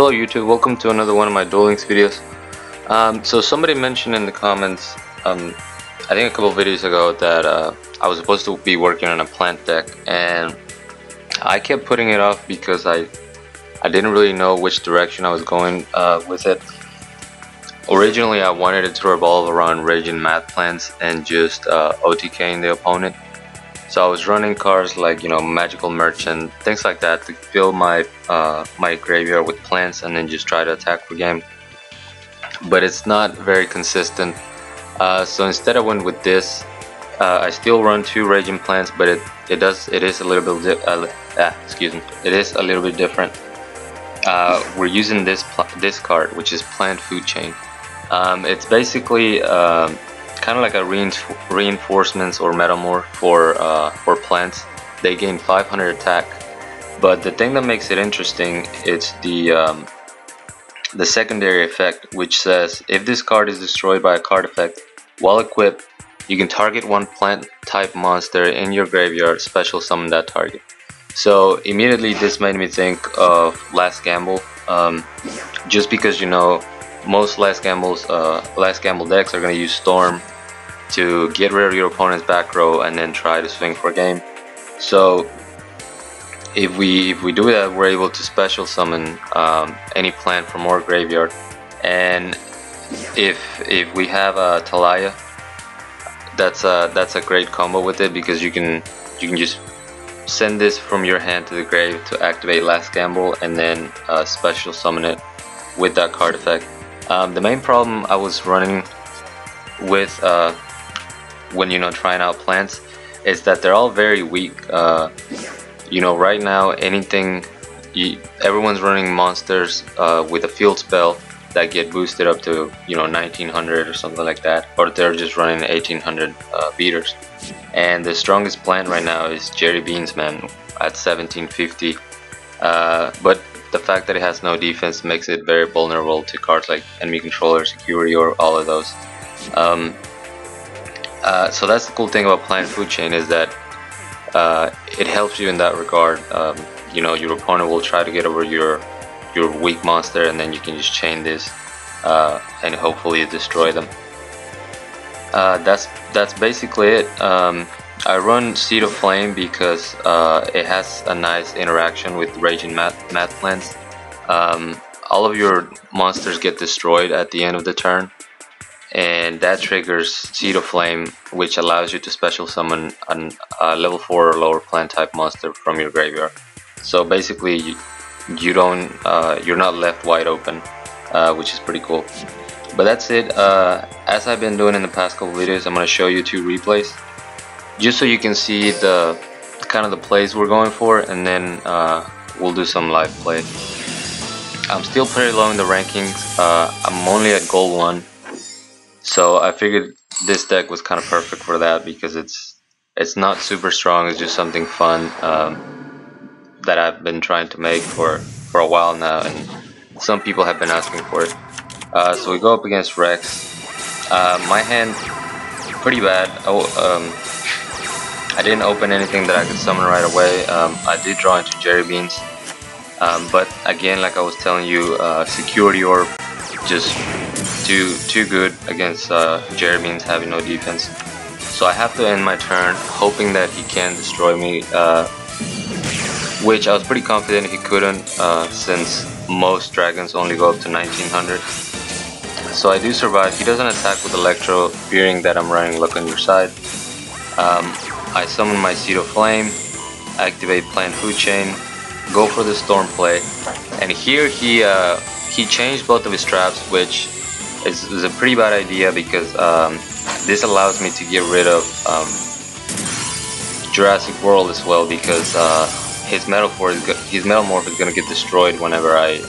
Hello YouTube, welcome to another one of my Duel Links videos. So somebody mentioned in the comments, I think a couple videos ago that I was supposed to be working on a plant deck, and I kept putting it off because I didn't really know which direction I was going with it. Originally I wanted it to revolve around raging math plants and just OTKing the opponent. So I was running cards like, Magical Merchant, things like that, to fill my my graveyard with plants and then just try to attack for game. But it's not very consistent. So instead I went with this. I still run 2 raging plants, but it is a little bit it is a little bit different. We're using this card, which is Plant Food Chain. It's basically kind of like a reinforcements or metamorph for plants. They gain 500 attack, but the thing that makes it interesting is the secondary effect, which says if this card is destroyed by a card effect while equipped, you can target one plant type monster in your graveyard, special summon that target. So immediately this made me think of Last Gamble, just because most last gamble decks are going to use Storm to get rid of your opponent's back row and then try to swing for game. So if we do that, we're able to special summon any plant from our graveyard. And if we have a Talaya, that's a great combo with it, because you can just send this from your hand to the grave to activate Last Gamble and then special summon it with that card effect. The main problem I was running with when trying out plants is that they're all very weak. Right now everyone's running monsters with a field spell that get boosted up to 1900 or something like that, or they're just running 1800 beaters. And the strongest plant right now is Jerry Beans, man, at 1750. But the fact that it has no defense makes it very vulnerable to cards like enemy controller, security, or all of those. So that's the cool thing about Plant Food Chain, is that it helps you in that regard. Your opponent will try to get over your weak monster, and then you can just chain this and hopefully destroy them. That's basically it. I run Seed of Flame because it has a nice interaction with Raging Math Plants. All of your monsters get destroyed at the end of the turn, and that triggers Seed of Flame, which allows you to special summon a level 4 or lower plant type monster from your graveyard. So basically you're not left wide open, which is pretty cool. But that's it. As I've been doing in the past couple videos, I'm going to show you 2 replays, just so you can see the kind of the plays we're going for, and then we'll do some live play. I'm still pretty low in the rankings. I'm only at gold 1, so I figured this deck was kind of perfect for that, because it's not super strong. It's just something fun that I've been trying to make for a while now, and some people have been asking for it. So we go up against Rex. My hand pretty bad. I didn't open anything that I could summon right away. I did draw into Jerry Beans, but again, like I was telling you, Security Orb just too good against Jerry Beans having no defense. So I have to end my turn hoping that he can destroy me, which I was pretty confident he couldn't, since most dragons only go up to 1900. So I do survive. He doesn't attack with Electro, fearing that I'm running Luck on your side. I summon my Seed of Flame, activate Plant Food Chain, go for the Storm play, and here he changed both of his traps, which is a pretty bad idea, because this allows me to get rid of Jurassic World as well, because his Metamorph is gonna get destroyed whenever I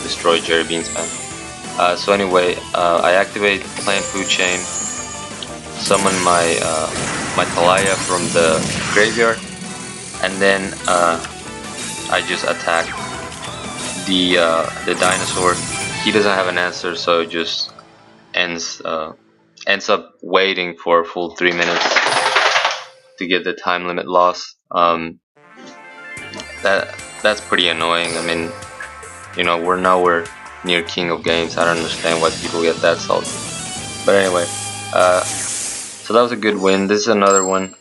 destroy Jerry Beans, man. So anyway, I activate Plant Food Chain, summon my Talaya from the graveyard, and then I just attack the dinosaur. He doesn't have an answer, so it just ends up waiting for a full 3 minutes to get the time limit loss. That's pretty annoying. I mean, you know, we're nowhere near king of games. I don't understand why people get that salty. But anyway, so that was a good win. This is another one.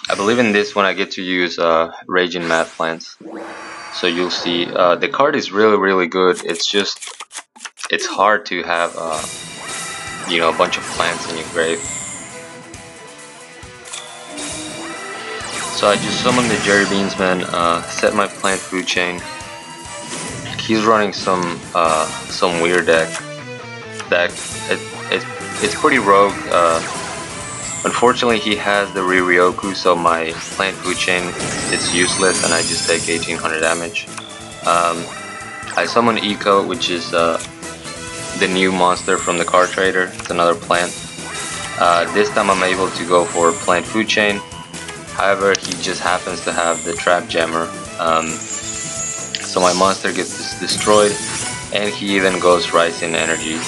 I believe in this one I get to use Raging Mad Plants. So you'll see the card is really good. It's just it's hard to have you know, a bunch of plants in your grave. So I just summoned the Jerry Beans man, set my plant food chain. He's running some weird deck. It's pretty rogue. Unfortunately, he has the Riryoku, so my plant food chain is useless, and I just take 1800 damage. I summon Eco, which is the new monster from the card trader. It's another plant. This time I'm able to go for plant food chain. However, he just happens to have the trap jammer. So my monster gets destroyed, and he even goes Rising Energy.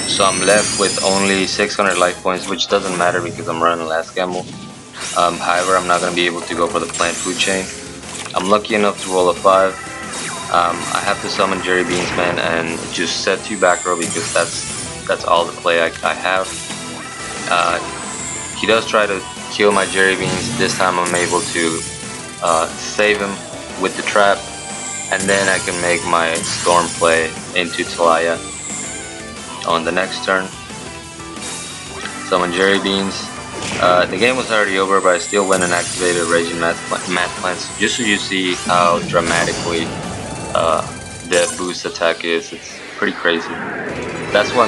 So I'm left with only 600 life points, which doesn't matter because I'm running last gamble. However, I'm not going to be able to go for the plant food chain. I'm lucky enough to roll a 5. I have to summon Jerry Beans man and just set 2 back row because that's all the play I have. He does try to kill my Jerry Beans. This time I'm able to save him with the trap, and then I can make my storm play into Talaya on the next turn. Summon Jerry Beans. The game was already over, but I still went and activated Raging Mad Plants just so you see how dramatically the boost attack is. It's pretty crazy. That's why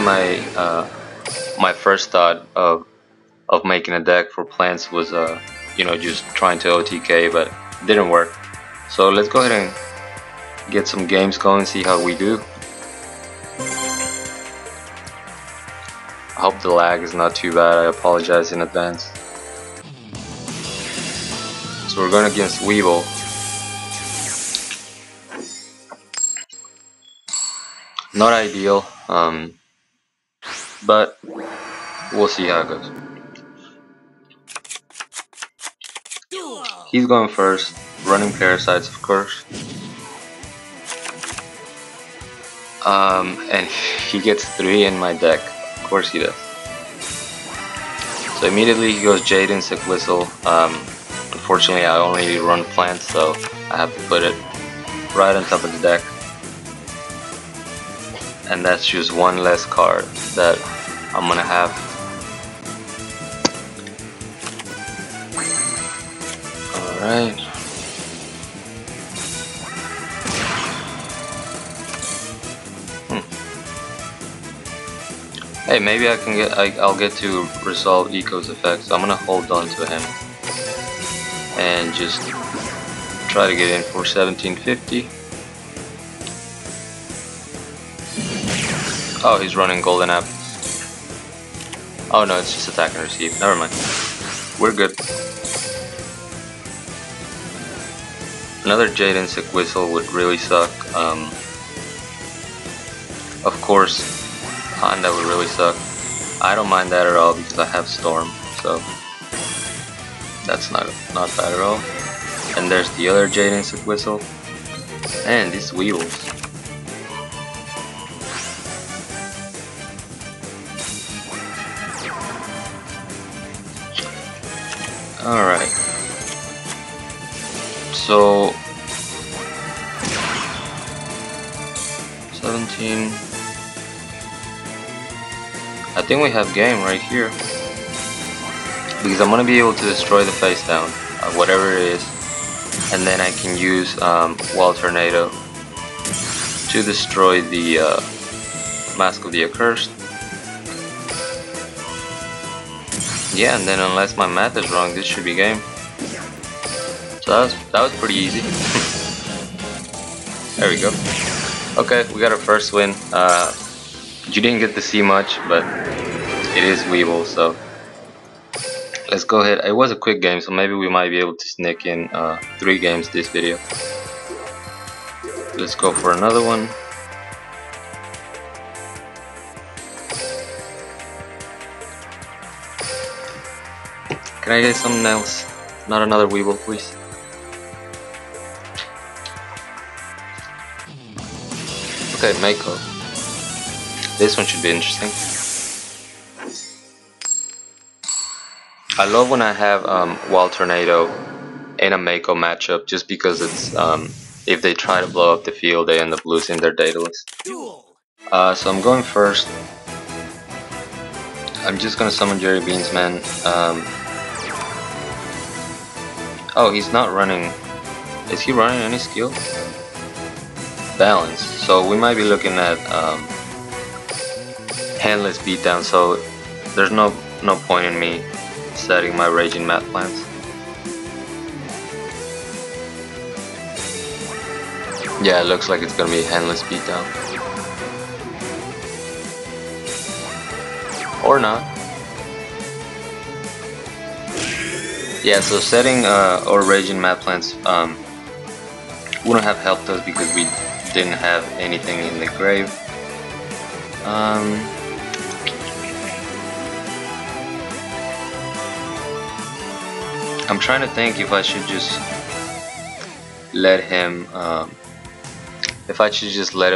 my first thought of making a deck for plants was you know, just trying to OTK, but it didn't work. So let's go ahead and get some games going, see how we do. I hope the lag is not too bad. I apologize in advance. So we're going against Weevil. Not ideal, but we'll see how it goes. He's going first, running Parasites, of course. And he gets 3 in my deck. Of course he does. So immediately he goes Jade and Sick Whistle. Unfortunately, I only run plants, so I have to put it right on top of the deck. And that's just one less card that I'm gonna have. Alright. Hey, maybe I'll get to resolve Eco's effect, so I'm gonna hold on to him and just try to get in for 1750. Oh, he's running golden apples. Oh no, it's just attack and receive. Never mind. We're good. Another Jade and Sick Whistle would really suck. Of course, Honda would really suck. I don't mind that at all because I have Storm, so that's not bad at all. And there's the other Jade and Sick Whistle. And these Weevils. Alright. So 17. I think we have game right here. Because I'm gonna be able to destroy the face down, whatever it is. And then I can use Wall Tornado to destroy the Mask of the Accursed. Yeah, and then unless my math is wrong, this should be game. So that was pretty easy. There we go. Okay, we got our first win. You didn't get to see much, but it is Weevil, so let's go ahead. It was a quick game, so maybe we might be able to sneak in 3 games this video. Let's go for another one. Can I get something else? Not another Weevil, please. Okay, Mako. This one should be interesting. I love when I have Wild Tornado in a Mako matchup, just because it's if they try to blow up the field, they end up losing their Daedalus. So I'm going first. I'm just gonna summon Jerry Beans, man. Oh, he's not running. Is he running any skill? Balance. So we might be looking at handless beatdown. So there's no point in me setting my Raging Mat plants. Yeah, it looks like it's gonna be handless beatdown. Or not. Yeah, so setting or Raging Mat plants wouldn't have helped us because we didn't have anything in the grave. I'm trying to think if I should just let him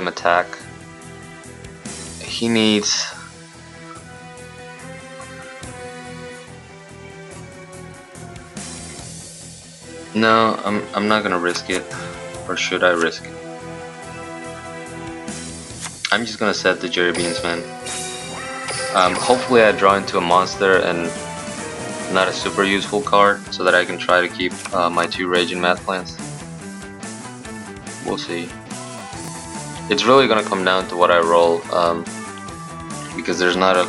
attack. He needs no, I'm not gonna risk it. Or should I risk it? I'm just gonna set the Jerry Beans, man. Hopefully I draw into a monster and not a super useful card, so that I can try to keep my 2 Raging Mat plants. We'll see. It's really gonna come down to what I roll, because there's not a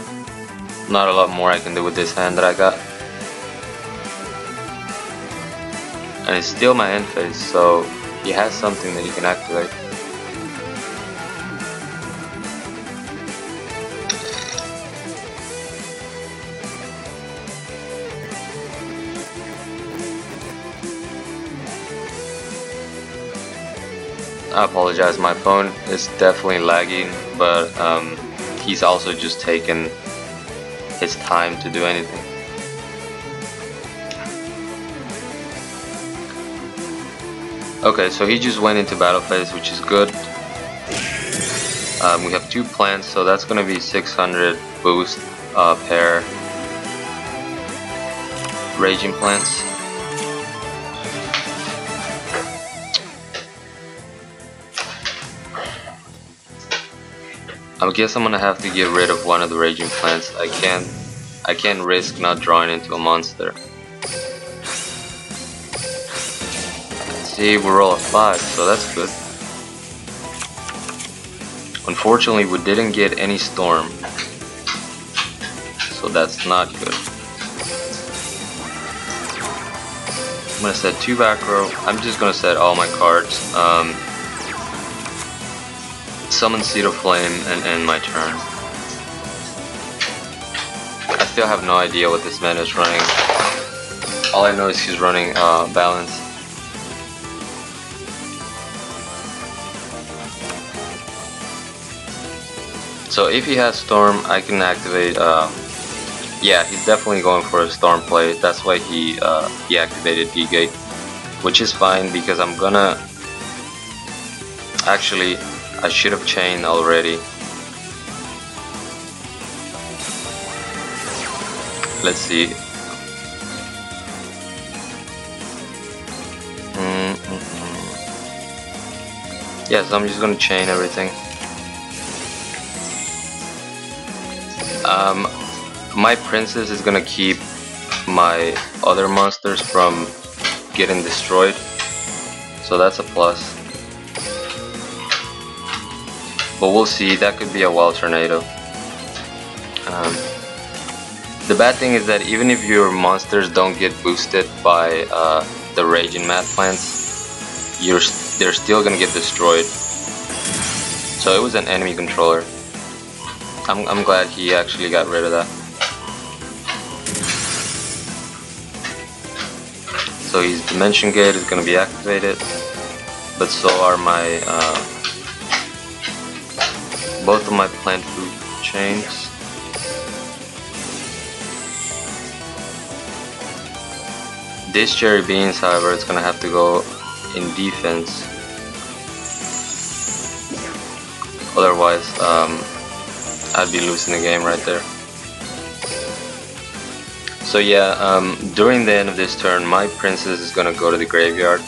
lot more I can do with this hand that I got. And it's still my end phase, so he has something that he can activate. I apologize, my phone is definitely lagging, but he's also just taken his time to do anything. Okay, so he just went into battle phase, which is good. We have 2 plants, so that's gonna be 600 boost per Raging plants. I guess I'm gonna have to get rid of one of the Raging plants. I can't risk not drawing into a monster. See, we roll a 5, so that's good. Unfortunately, we didn't get any storm, so that's not good. I'm gonna set 2 back row. I'm just gonna set all my cards. Summon Seed of Flame and end my turn. I still have no idea what this man is running. All I know is he's running balance. So if he has Storm, I can activate. Yeah, he's definitely going for a Storm play. That's why he activated D-Gate, which is fine because I'm gonna. Actually, I should have chained already. Let's see. Yeah, so I'm just gonna chain everything. My princess is gonna keep my other monsters from getting destroyed, so that's a plus. But we'll see, that could be a Wild Tornado. The bad thing is that even if your monsters don't get boosted by the Raging Mat plants, they're still gonna get destroyed. So it was an enemy controller. I'm glad he actually got rid of that. So his Dimension Gate is gonna be activated, but so are my both of my plant food chains. This Cherry Beans, however, is gonna have to go in defense. Otherwise, I'd be losing the game right there. So yeah, during the end of this turn, my princess is gonna go to the graveyard,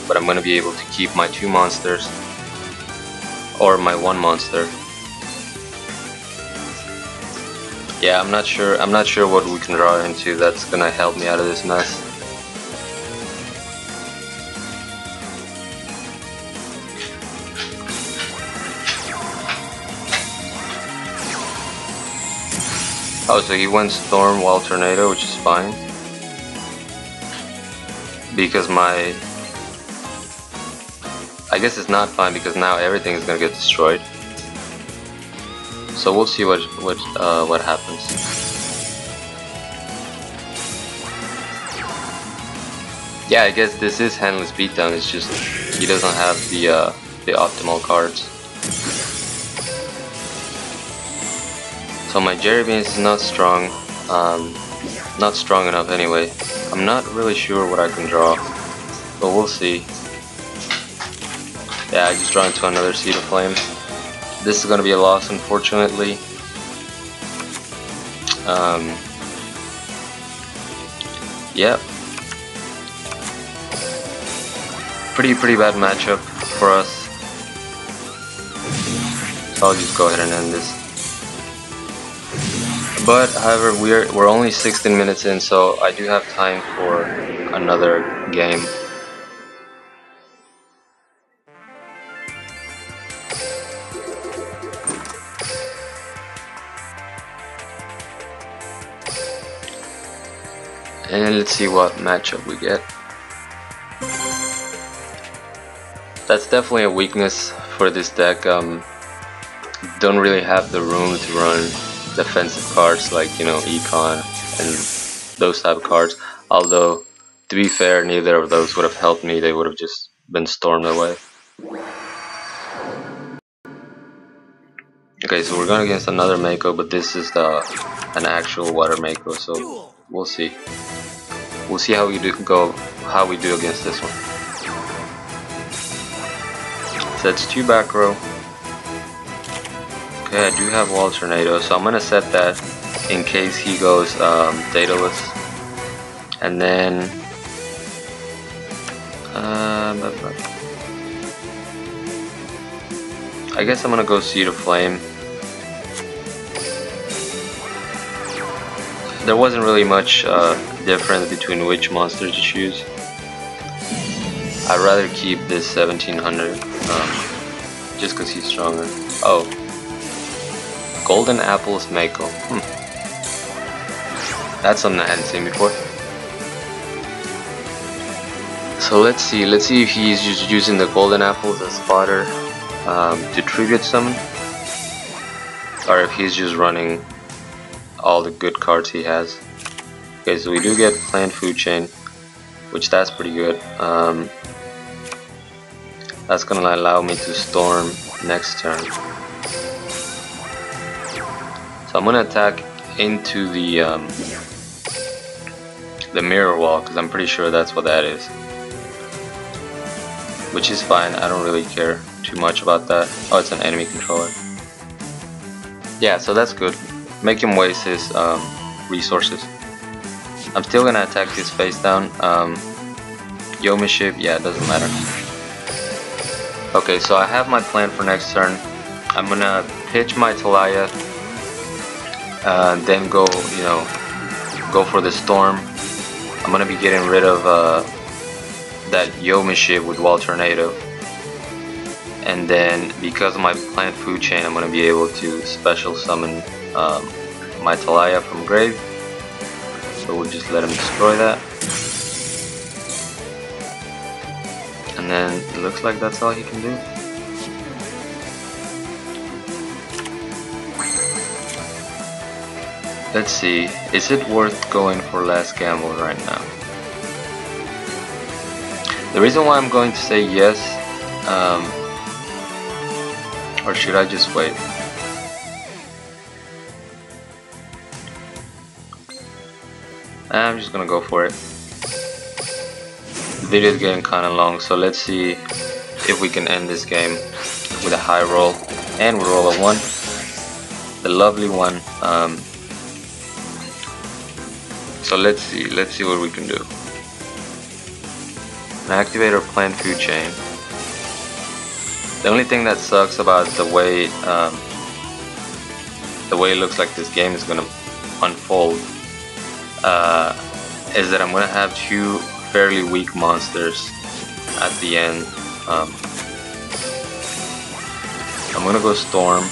but I'm gonna be able to keep my 2 monsters, or my 1 monster. Yeah, I'm not sure what we can draw into that's gonna help me out of this mess. Oh, so he went Storm while Tornado, which is fine. Because I guess it's not fine because now everything is gonna get destroyed. So we'll see what happens. Yeah, I guess this is handless beatdown. It's just he doesn't have the optimal cards. So my Jerry Beans is not strong. Not strong enough anyway. I'm not really sure what I can draw, but we'll see. Yeah, I just draw into another Seed of Flame. This is gonna be a loss, unfortunately. Yep. Pretty bad matchup for us. So I'll just go ahead and end this. But however, we're only 16 minutes in, so I do have time for another game. And let's see what matchup we get. That's definitely a weakness for this deck. Don't really have the room to run defensive cards like, you know, Econ and those type of cards. Although, to be fair, neither of those would have helped me. They would have just been stormed away. Okay, so we're going against another Mako, but this is an actual water Mako, so we'll see. We'll see how we do against this one. So it's 2 back row. Okay, I do have Wall Tornado, so I'm gonna set that in case he goes Daedalus. And then I guess I'm gonna go Seed of Flame. There wasn't really much difference between which monster to choose. I'd rather keep this 1700 just because he's stronger. Oh, Golden Apples Mako. That's something I hadn't seen before. So let's see if he's just using the Golden Apples as fodder to tribute summon, or if he's just running all the good cards he has. Okay, so we do get Plant Food Chain, which that's pretty good. That's gonna allow me to storm next turn. So I'm gonna attack into the mirror wall because I'm pretty sure that's what that is. Which is fine. I don't really care too much about that. Oh, it's an enemy controller. Yeah, so that's good. Make him waste his resources. I'm still gonna attack his face down. Yomi Ship, yeah, it doesn't matter. Okay, so I have my plan for next turn. I'm gonna pitch my Talaya, then go for the storm. I'm gonna be getting rid of that Yomi Ship with Wall Tornado. And then because of my Plant Food Chain, I'm gonna be able to special summon my Talaya from grave. So we'll just let him destroy that. And then it looks like that's all he can do. Let's see, is it worth going for last gamble right now? The reason why I'm going to say yes, or should I just wait? I'm just gonna go for it. The video is getting kinda long, so let's see if we can end this game with a high roll. and we roll a 1, the lovely 1. So let's see what we can do. Activate our plant food chain. The only thing that sucks about the way it looks like this game is gonna unfold is that I'm gonna have 2 fairly weak monsters at the end. I'm gonna go Storm.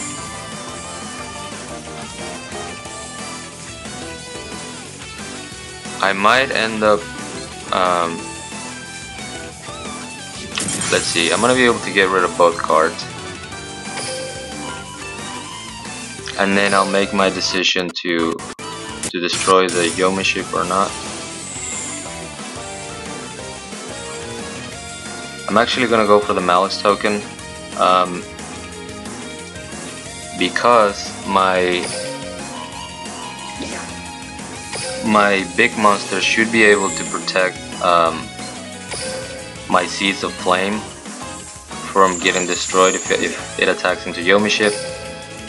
I might end up let's see, I'm gonna be able to get rid of both cards, and then I'll make my decision to destroy the Yomi ship or not. I'm actually gonna go for the Malice token because my big monster should be able to protect my Seeds of Flame from getting destroyed if it attacks into Yomi ship,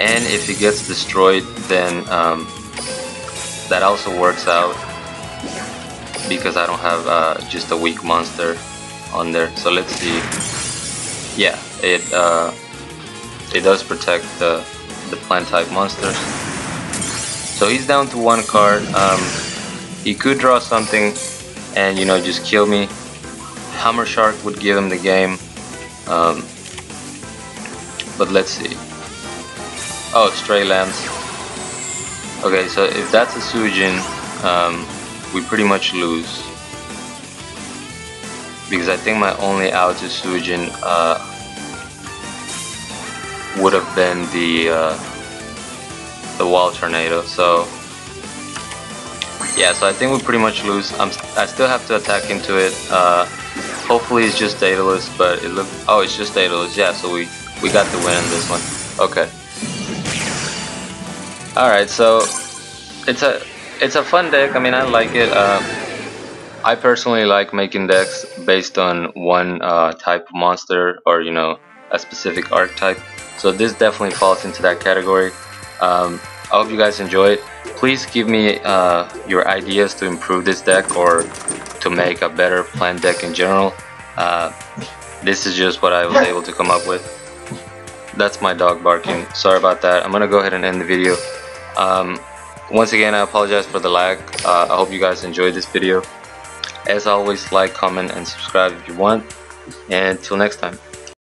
and if it gets destroyed, then that also works out because I don't have just a weak monster on there. So let's see. Yeah, it does protect the plant type monsters. So he's down to 1 card. He could draw something and, you know, just kill me. Hammer Shark would give him the game. But let's see. Oh, Stray Lambs. Okay, so if that's a Sujin, we pretty much lose. Because I think my only out to Sujin would have been the Wall Tornado. So yeah, so I think we pretty much lose. I still have to attack into it. Hopefully it's just Daedalus, but it looked. Oh, it's just Daedalus. Yeah, so we got the win in this one. Okay. All right, so it's a fun deck. I mean, I like it. I personally like making decks based on one type of monster, or, you know, a specific archetype. So this definitely falls into that category. I hope you guys enjoy it. Please give me your ideas to improve this deck or to make a better plant deck in general. This is just what I was able to come up with. That's my dog barking. Sorry about that. I'm gonna go ahead and end the video. Once again, I apologize for the lag. I hope you guys enjoyed this video. As always, like, comment, and subscribe if you want. And till next time.